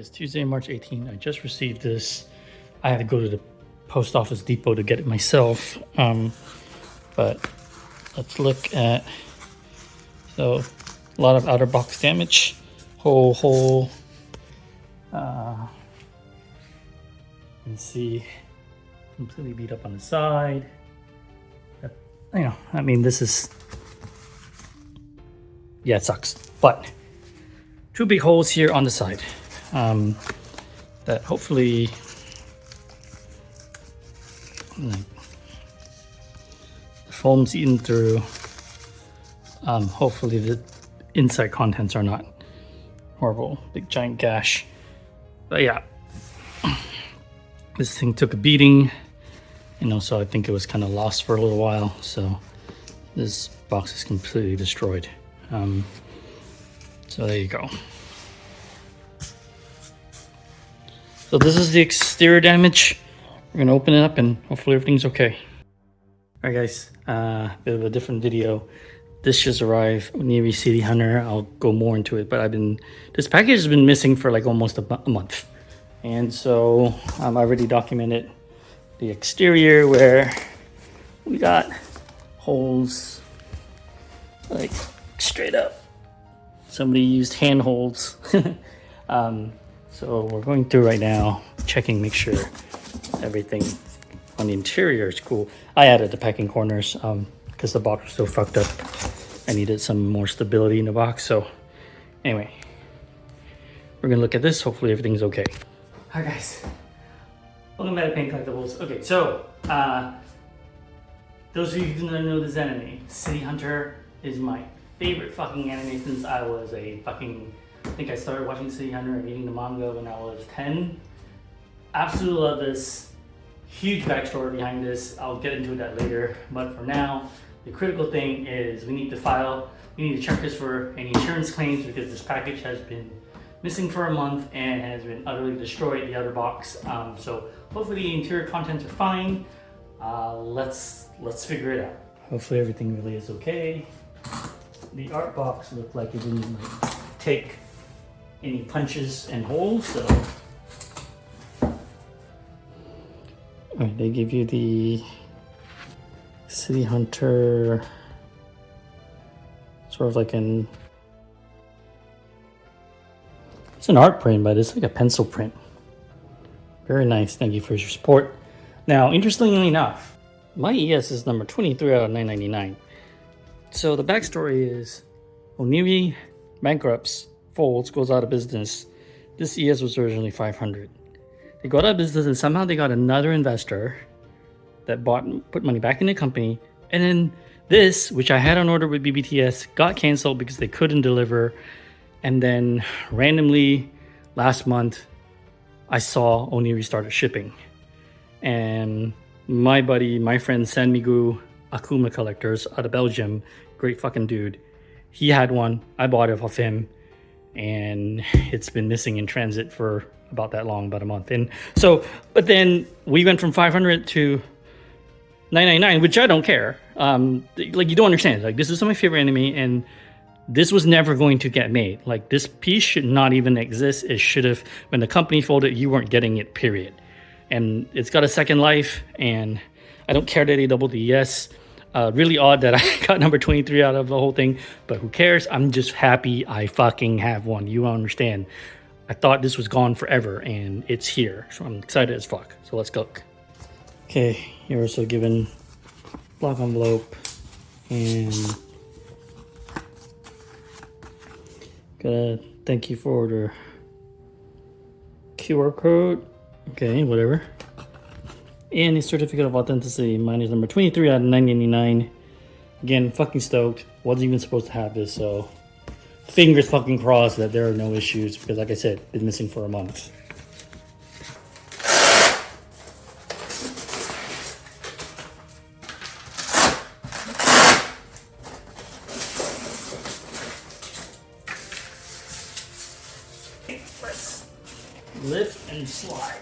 is Tuesday, March 18th. I just received this. I had to go to the post office depot to get it myself. But let's look at, so a lot of outer box damage. You can see completely beat up on the side. You know, I mean, this is, yeah, it sucks. But two big holes here on the side that hopefully the foam's eaten through. Hopefully the inside contents are not horrible. Big giant gash. But yeah, this thing took a beating, you know, so I think it was kind of lost for a little while. So this box is completely destroyed. So there you go. So this is the exterior damage. We're gonna open it up and hopefully everything's okay. All right, guys, bit of a different video. This just arrived, Oniri City Hunter. I'll go more into it, but this package has been missing for like almost a month. And so I've already documented the exterior where we got holes like straight up. Somebody used handholds. So we're going through right now, checking, make sure everything on the interior is cool. I added the packing corners because the box was so fucked up. I needed some more stability in the box. So anyway, we're gonna look at this. Hopefully everything's okay. Hi guys, welcome back to Paint Collectibles. Okay, so those of you who do not know this anime, City Hunter is my favorite fucking anime since I was I think I started watching City Hunter and reading the manga when I was 10. Absolutely love this. Huge backstory behind this. I'll get into that later. But for now, the critical thing is we need to check this for any insurance claims because this package has been missing for a month and has been utterly destroyed, the outer box. So hopefully the interior contents are fine. Let's figure it out. Hopefully everything really is okay. The art box looked like it didn't take any punches and holes, so. Alright, they give you the City Hunter, sort of like it's an art print, but it's like a pencil print. Very nice, thank you for your support. Now, interestingly enough, my ES is number 23 out of 999. So the backstory is Oniri bankrupts, folds, goes out of business. This ES was originally 500. They got out of business and somehow they got another investor that put money back in the company. And then this, which I had on order with BBTS, got canceled because they couldn't deliver. And then randomly last month, I saw Oniri started shipping. And my friend Sanmigu Akuma collectors out of Belgium, great fucking dude. He had one, I bought it off him, and it's been missing in transit for about that long, about a month. And so, but then we went from 500 to 999, which I don't care. Like, you don't understand, like, this is my favorite anime, and this was never going to get made. Like, this piece should not even exist. It should have, when the company folded, you weren't getting it, period. And it's got a second life, and I don't care that they doubled the ES. Really odd that I got number 23 out of the whole thing, but who cares? I'm just happy I fucking have one. You understand. I thought this was gone forever, and it's here. So I'm excited as fuck. So let's go. Okay, you're also given block envelope, and gotta thank you for order. QR code. Okay, whatever. And a certificate of authenticity. Mine is number 23 out of 999. Again, fucking stoked. Wasn't even supposed to have this, so fingers fucking crossed that there are no issues because, like I said, been missing for a month. Let's lift and slide.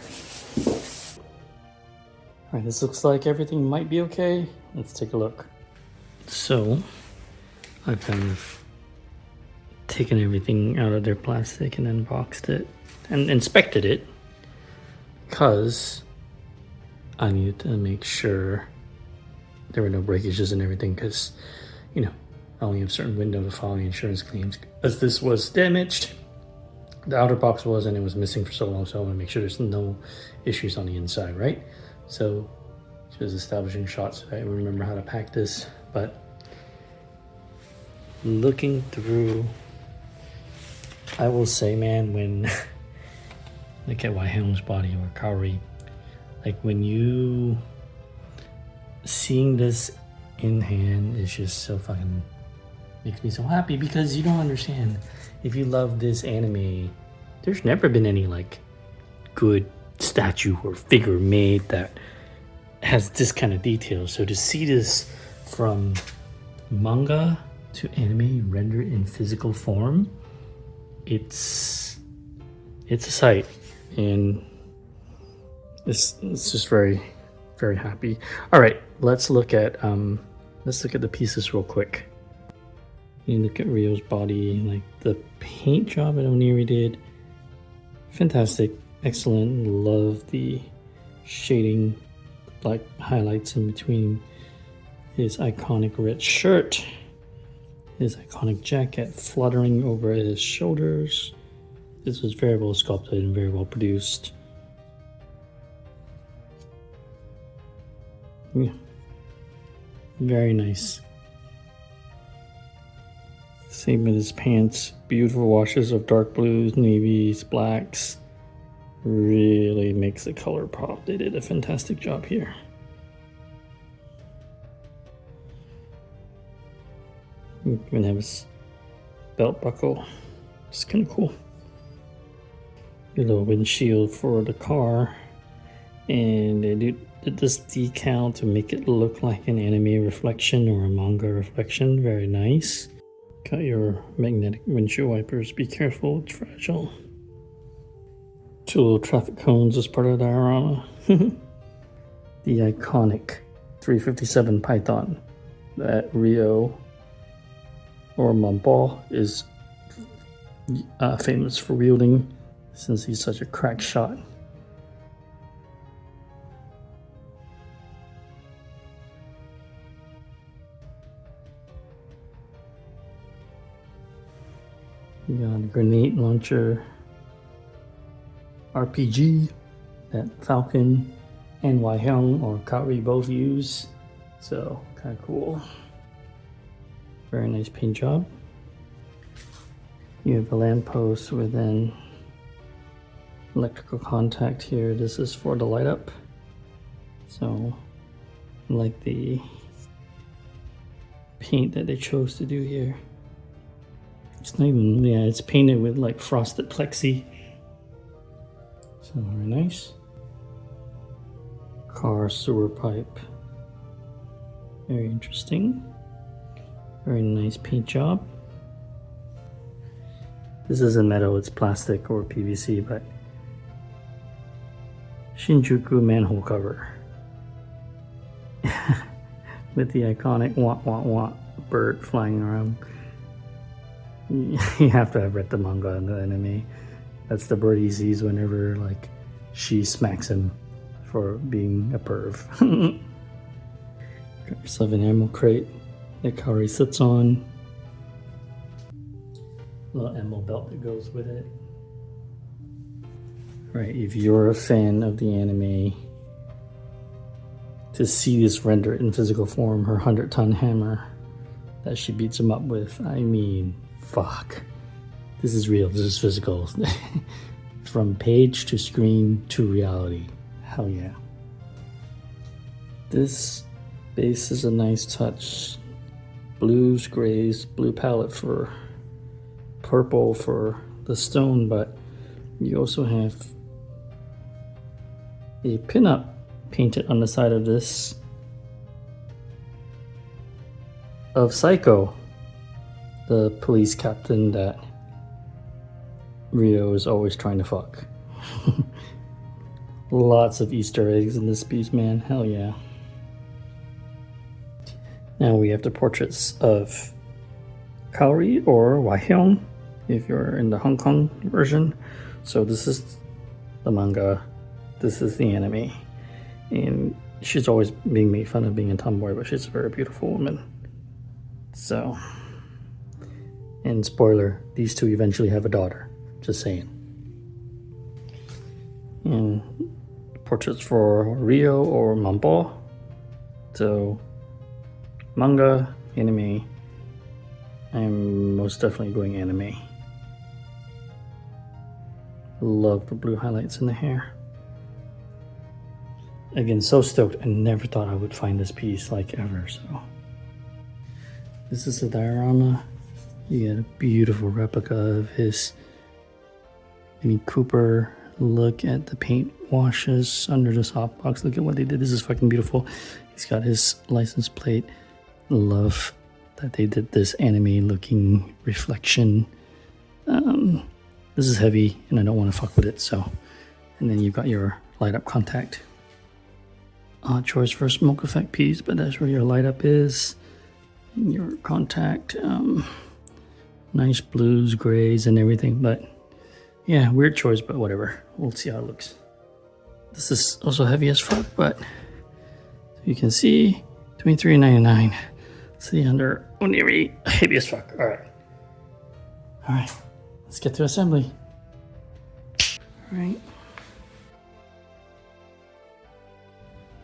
All right, this looks like everything might be okay. Let's take a look. So, I've kind of taken everything out of their plastic and unboxed it. and inspected it because I needed to make sure there were no breakages and everything, because, you know, I only have a certain window to file the insurance claims. As this was damaged, the outer box was, and it was missing for so long, so I want to make sure there's no issues on the inside, right? So just establishing shots so that I remember how to pack this. But looking through, I will say, man, when look at Waihelm's body or Kaori, like when you seeing this in hand is just so fucking makes me so happy, because you don't understand. If you love this anime, there's never been any like good statue or figure made that has this kind of detail. So to see this from manga to anime rendered in physical form, it's a sight, and it's just very, very happy. All right, let's look at the pieces real quick. You look at Ryo's body, like the paint job that Oniri did, fantastic, excellent. Love the shading, like highlights in between his iconic red shirt, his iconic jacket fluttering over his shoulders. This was very well sculpted and very well produced. Yeah. Very nice. Same with his pants. Beautiful washes of dark blues, navies, blacks. Really makes the color pop. They did a fantastic job here. You even have his belt buckle. It's kind of cool. Your little windshield for the car. And they did this decal to make it look like an anime reflection or a manga reflection. Very nice. Got your magnetic windshield wipers. Be careful, it's fragile. Two little traffic cones as part of the diorama. The iconic 357 Python that Ryo or Mambal is famous for wielding, since he's such a crack shot. We got a grenade launcher, RPG that Falcon and Waihyung or Kaori both use, so kind of cool. Very nice paint job. You have a lamppost with an electrical contact here. This is for the light up. So I like the paint that they chose to do here. It's not even, yeah, it's painted with like frosted plexi. So very nice. Car sewer pipe. Very interesting. Very nice paint job. This isn't metal, it's plastic or PVC, but Shinjuku manhole cover. With the iconic wah wah wah bird flying around. You have to have read the manga and the anime. That's the bird he sees whenever like she smacks him for being a perv. Got yourself an ammo crate that Kaori sits on. Little ammo belt that goes with it. Right, if you're a fan of the anime, to see this rendered in physical form, her 100-ton hammer that she beats him up with, I mean, fuck. This is real, this is physical. From page to screen to reality. Hell yeah. This base is a nice touch. Blues, grays, blue palette for purple for the stone, but you also have a pinup painted on the side of this of Psycho, the police captain that Ryo is always trying to fuck. Lots of Easter eggs in this piece, man. Hell yeah. Now we have the portraits of Kaori or Waihyung, if you're in the Hong Kong version, So this is the manga, this is the anime, and she's always being made fun of being a tomboy, but she's a very beautiful woman. So, and spoiler, these two eventually have a daughter, just saying. And portraits for Rio or Mambo. So manga, anime. I'm most definitely going anime. Love the blue highlights in the hair. Again, so stoked. I never thought I would find this piece like ever. So this is a diorama. You get a beautiful replica of his Mini Cooper. Look at the paint washes under the softbox. Look at what they did. This is fucking beautiful. He's got his license plate. Love that they did this anime looking reflection. This is heavy and I don't want to fuck with it. So, and then you've got your light up contact. Odd choice for a smoke effect piece, but that's where your light up is. And your contact. Nice blues, grays, and everything. But yeah, weird choice, but whatever. We'll see how it looks. This is also heavy as fuck, but you can see $23.99. See under Oniri, heavy as fuck. All right, let's get to assembly. All right,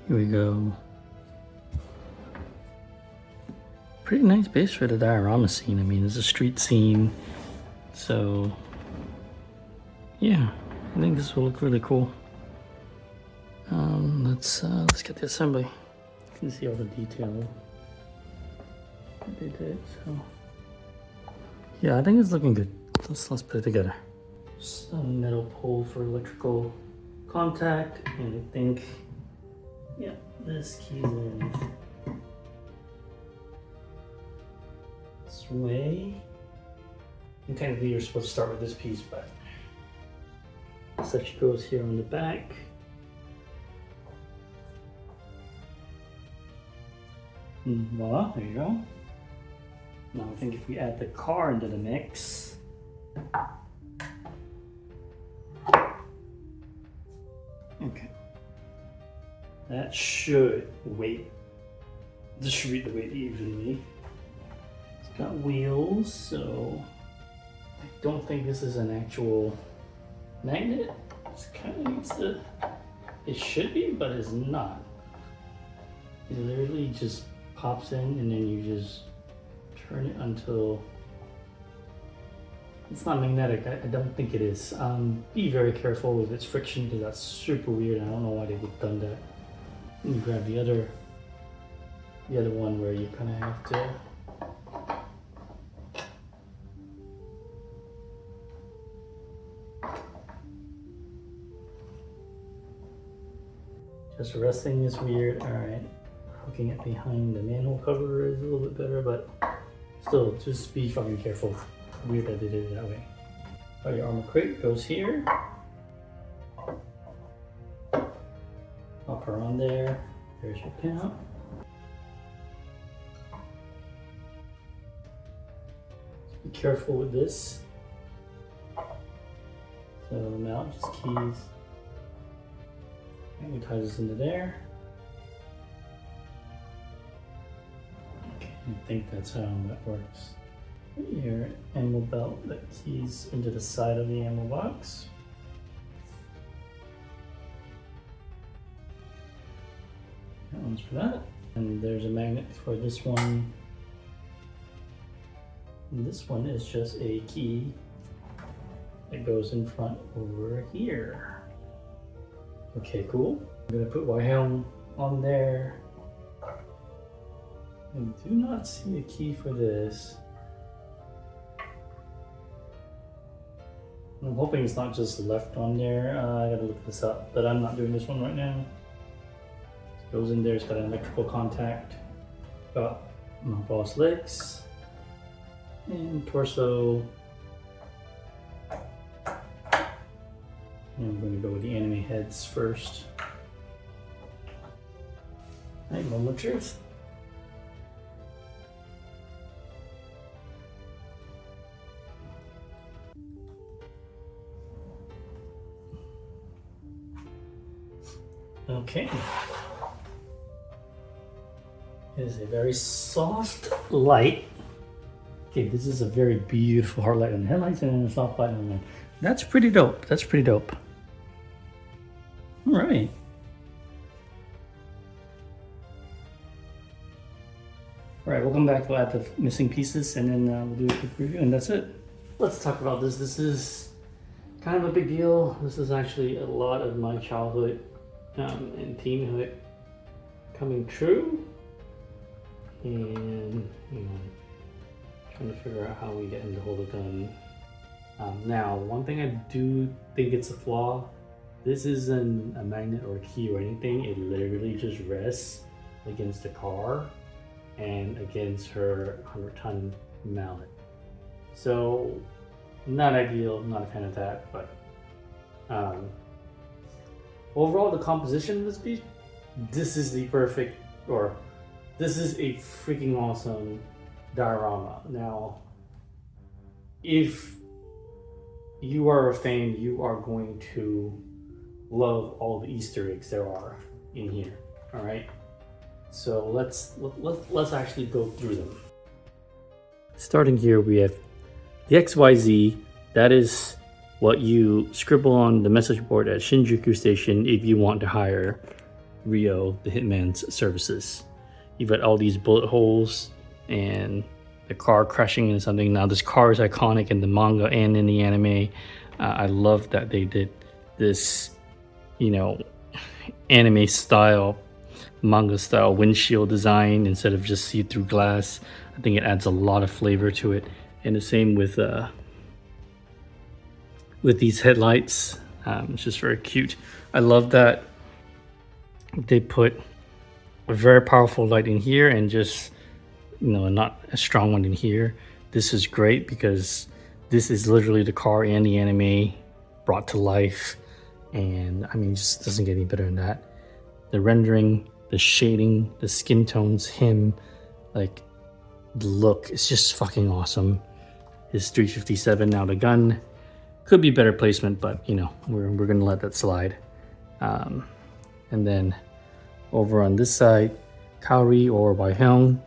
here we go. Pretty nice base for the diorama scene. I mean, it's a street scene, so yeah, I think this will look really cool. Let's get the assembly. You can see all the detail that they did. So yeah, I think it's looking good. Let's put it together. Just a metal pole for electrical contact, and I think yeah, this keys in this way. And technically you're supposed to start with this piece, but such goes here on the back. And voila, there you go. Now I think if we add the car into the mix, okay, that should weight. This should read the weight evenly. It's got wheels, so I don't think this is an actual magnet. It's kind of needs to. It should be, but it's not. It literally just pops in, and then you just turn it until it's not magnetic. I don't think it is. Be very careful with its friction because that's super weird. I don't know why they would have done that. Let me grab the other one where you kind of have to. Just resting is weird. All right, hooking it behind the manhole cover is a little bit better, but still, just be fucking careful. Weird that they did it that way. Oh, your armor crate goes here. Pop her on there. There's your pin. Be careful with this. So mount just keys. And we tie this into there. Okay, I think that's how that works. Your ammo belt that keys into the side of the ammo box. That one's for that. And there's a magnet for this one. And this one is just a key that goes in front over here. Okay, cool. I'm gonna put Wilhelm on there. I do not see a key for this. I'm hoping it's not just left on there. I gotta look this up, but I'm not doing this one right now. It goes in there, it's got an electrical contact. Got my boss legs and torso. And I'm going to go with the anime heads first. Hey, moment of truth. Okay. It is a very soft light. Okay, this is a very beautiful hard light on the headlights and then a soft light on the. That's pretty dope. That's pretty dope. All right. All right, we'll come back. We'll add the missing pieces and then we'll do a quick review, and that's it. Let's talk about this. This is kind of a big deal. This is actually a lot of my childhood and teenhood coming true. And trying to figure out how we get him to hold a gun. Now, one thing I do think it's a flaw. This isn't a magnet or a key or anything. It literally just rests against the car and against her 100-ton mallet. So, not ideal. Not a fan of that. But overall, the composition of this piece, this is the perfect, or this is a freaking awesome diorama. Now, if you are a fan, you are going to love all the Easter eggs there are in here. All right, so let's actually go through them. Starting here, we have the XYZ. That is what you scribble on the message board at Shinjuku Station if you want to hire Ryo, the Hitman's services. You've got all these bullet holes and the car crashing into something. Now, this car is iconic in the manga and in the anime. I love that they did this, anime style, manga style windshield design instead of just see-through glass. I think it adds a lot of flavor to it. And the same with these headlights. It's just very cute. I love that they put a very powerful light in here and just not a strong one in here. This is great because this is literally the car and the anime brought to life, and I mean, it just doesn't get any better than that. The rendering, the shading, the skin tones, him, like the look, it's just fucking awesome. His 357. Now the gun could be better placement, but we're gonna let that slide. And then over on this side, Kaori or Waihyung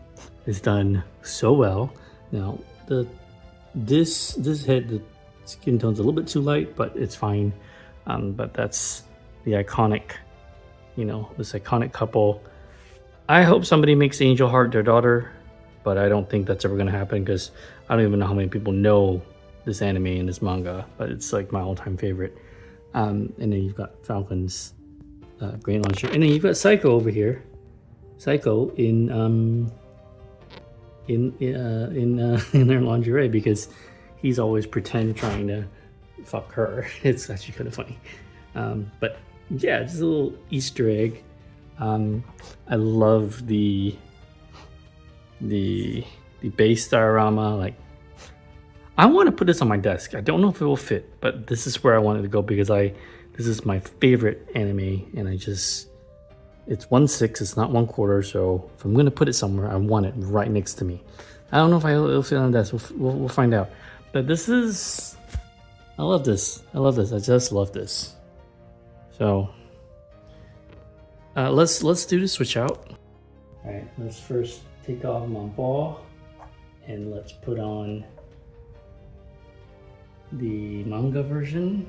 is done so well. Now this head, the skin tone's a little bit too light, but it's fine. But that's the iconic, this iconic couple. I hope somebody makes Angel Heart their daughter, but I don't think that's ever gonna happen because I don't even know how many people know this anime and this manga, but it's like my all-time favorite. And then you've got Falcon's grain launcher, and then you've got Psycho over here. Psycho in their lingerie because he's always pretend trying to fuck her. It's actually kind of funny. But yeah, just a little Easter egg. I love the base diorama. Like, I want to put this on my desk. I don't know if it will fit, but this is where I wanted to go because this is my favorite anime, and it's 1/6, it's not 1/4, so if I'm gonna put it somewhere, I want it right next to me. I don't know if it'll fit on the desk. We'll find out. But I love this. I just love this. So let's do the switch out. All right, let's first take off my ball, and let's put on the manga version.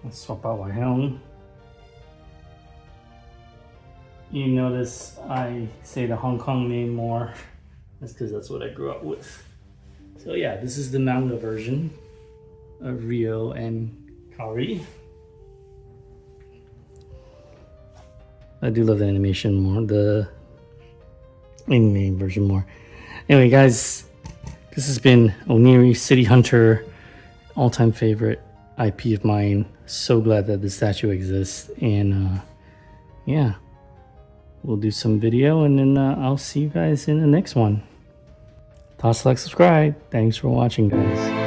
Let's swap out my helm. You notice I say the Hong Kong name more. That's because that's what I grew up with. So yeah, this is the manga version of Ryo and Kaori. I do love the animation more, the anime version more. Anyway, guys, this has been Oniri City Hunter, all-time favorite IP of mine. So glad that the statue exists, and yeah, we'll do some video, and then I'll see you guys in the next one. Toss like, subscribe. Thanks for watching, guys.